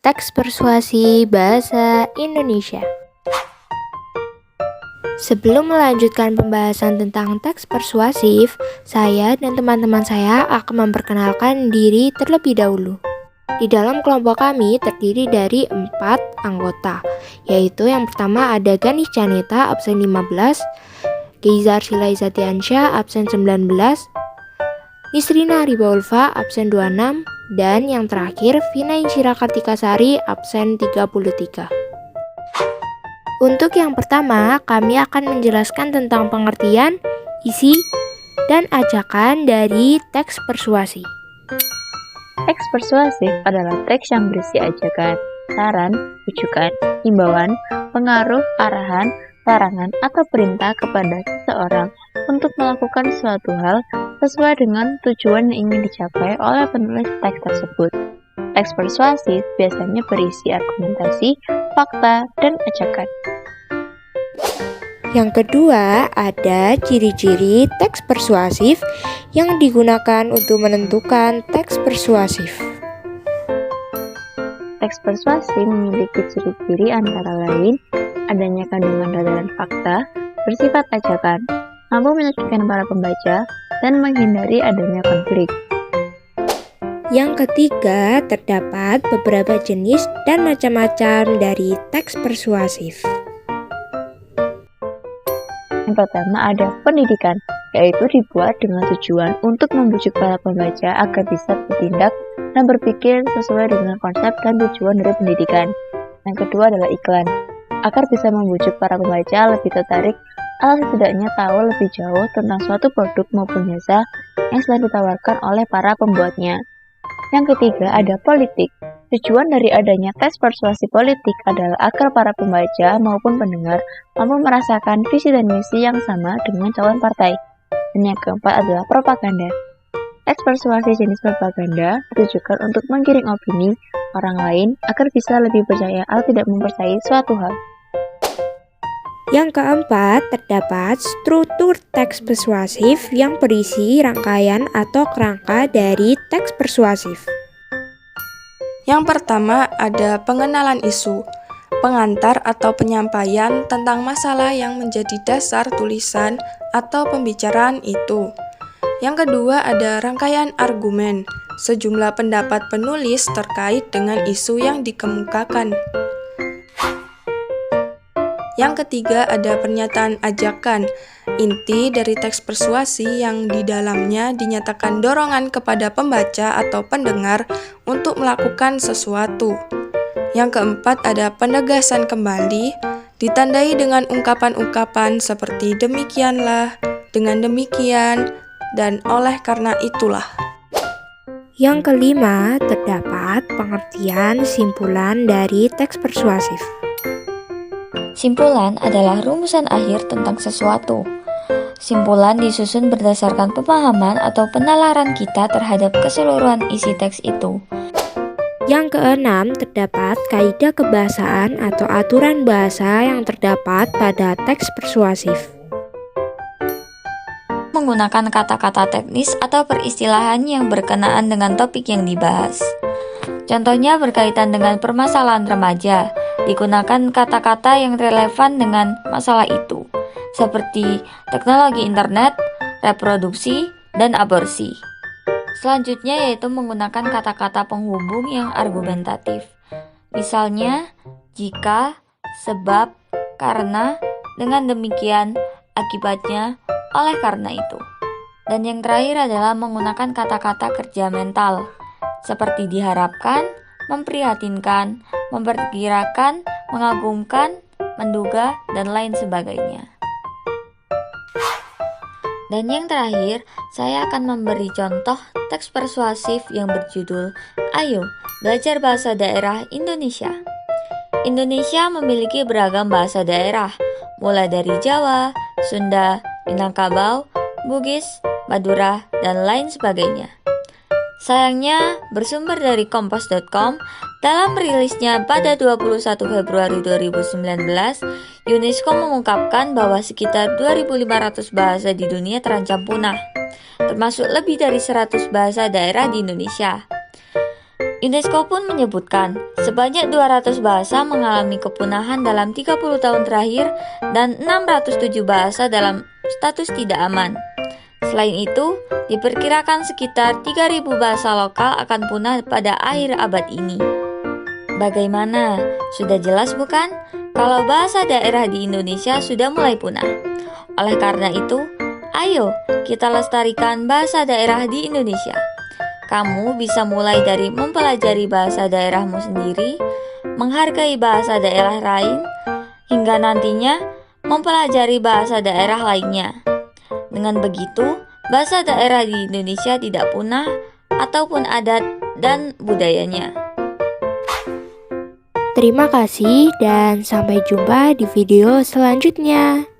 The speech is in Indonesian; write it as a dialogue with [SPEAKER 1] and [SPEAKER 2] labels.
[SPEAKER 1] Teks persuasi bahasa Indonesia. Sebelum melanjutkan pembahasan tentang teks persuasif, saya dan teman-teman saya akan memperkenalkan diri terlebih dahulu. Di dalam kelompok kami terdiri dari 4 anggota, yaitu yang pertama ada Ganis Janeta absen 15, Geizar Silaizatiansyah absen 19, Nisrina Ribaulfa absen 26, dan yang terakhir Vina Insyira Kartikasari absen 33. Untuk yang pertama, kami akan menjelaskan tentang pengertian, isi, dan ajakan dari teks persuasi.
[SPEAKER 2] Teks persuasif adalah teks yang berisi ajakan, saran, rujukan, himbauan, pengaruh, arahan, larangan, atau perintah kepada seseorang untuk melakukan suatu hal sesuai dengan tujuan yang ingin dicapai oleh penulis teks tersebut. Teks persuasif biasanya berisi argumentasi, fakta, dan ajakan.
[SPEAKER 1] Yang kedua, ada ciri-ciri teks persuasif yang digunakan untuk menentukan teks persuasif.
[SPEAKER 2] Teks persuasif memiliki ciri-ciri antara lain adanya kandungan data dan fakta, bersifat ajakan, mampu meyakinkan para pembaca, dan menghindari adanya konflik.
[SPEAKER 1] Yang ketiga, terdapat beberapa jenis dan macam-macam dari teks persuasif.
[SPEAKER 2] Yang pertama ada pendidikan, yaitu dibuat dengan tujuan untuk membujuk para pembaca agar bisa bertindak dan berpikir sesuai dengan konsep dan tujuan dari pendidikan. Yang kedua adalah iklan, agar bisa membujuk para pembaca lebih tertarik atau setidaknya tahu lebih jauh tentang suatu produk maupun jasa yang sedang ditawarkan oleh para pembuatnya. Yang ketiga ada politik. Tujuan dari adanya tes persuasi politik adalah agar para pembaca maupun pendengar mampu merasakan visi dan misi yang sama dengan calon partai. Dan yang keempat adalah propaganda. Teks persuasi jenis propaganda ditujukan untuk menggiring opini orang lain agar bisa lebih percaya atau tidak mempercayai suatu hal.
[SPEAKER 1] Yang keempat, terdapat struktur teks persuasif yang berisi rangkaian atau kerangka dari teks persuasif.
[SPEAKER 3] Yang pertama ada pengenalan isu, pengantar atau penyampaian tentang masalah yang menjadi dasar tulisan atau pembicaraan itu. Yang kedua ada rangkaian argumen, sejumlah pendapat penulis terkait dengan isu yang dikemukakan. Yang ketiga ada pernyataan ajakan, inti dari teks persuasi yang di dalamnya dinyatakan dorongan kepada pembaca atau pendengar untuk melakukan sesuatu. Yang keempat ada penegasan kembali, ditandai dengan ungkapan-ungkapan seperti demikianlah, dengan demikian, dan oleh karena itulah.
[SPEAKER 1] Yang kelima, terdapat pengertian simpulan dari teks persuasif.
[SPEAKER 4] Simpulan adalah rumusan akhir tentang sesuatu. Simpulan disusun berdasarkan pemahaman atau penalaran kita terhadap keseluruhan isi teks itu.
[SPEAKER 1] Yang keenam, terdapat kaidah kebahasaan atau aturan bahasa yang terdapat pada teks persuasif.
[SPEAKER 4] Menggunakan kata-kata teknis atau peristilahan yang berkenaan dengan topik yang dibahas. Contohnya berkaitan dengan permasalahan remaja, digunakan kata-kata yang relevan dengan masalah itu, seperti teknologi internet, reproduksi, dan aborsi. Selanjutnya yaitu menggunakan kata-kata penghubung yang argumentatif. Misalnya, jika, sebab, karena, dengan demikian, akibatnya, oleh karena itu. Dan yang terakhir adalah menggunakan kata-kata kerja mental, seperti diharapkan, memprihatinkan, memperkirakan, mengagumkan, menduga, dan lain sebagainya. Dan yang terakhir, saya akan memberi contoh teks persuasif yang berjudul Ayo, Belajar Bahasa Daerah Indonesia. Indonesia memiliki beragam bahasa daerah, mulai dari Jawa, Sunda, Minangkabau, Bugis, Madura, dan lain sebagainya. Sayangnya, bersumber dari Kompas.com, dalam rilisnya pada 21 Februari 2019, UNESCO mengungkapkan bahwa sekitar 2.500 bahasa di dunia terancam punah, termasuk lebih dari 100 bahasa daerah di Indonesia. UNESCO pun menyebutkan sebanyak 200 bahasa mengalami kepunahan dalam 30 tahun terakhir dan 607 bahasa dalam status tidak aman. Selain itu, diperkirakan sekitar 3.000 bahasa lokal akan punah pada akhir abad ini. Bagaimana? Sudah jelas bukan? Kalau bahasa daerah di Indonesia sudah mulai punah. Oleh karena itu, ayo kita lestarikan bahasa daerah di Indonesia. Kamu bisa mulai dari mempelajari bahasa daerahmu sendiri, menghargai bahasa daerah lain, hingga nantinya mempelajari bahasa daerah lainnya. Dengan begitu, bahasa daerah di Indonesia tidak punah ataupun adat dan budayanya.
[SPEAKER 1] Terima kasih dan sampai jumpa di video selanjutnya.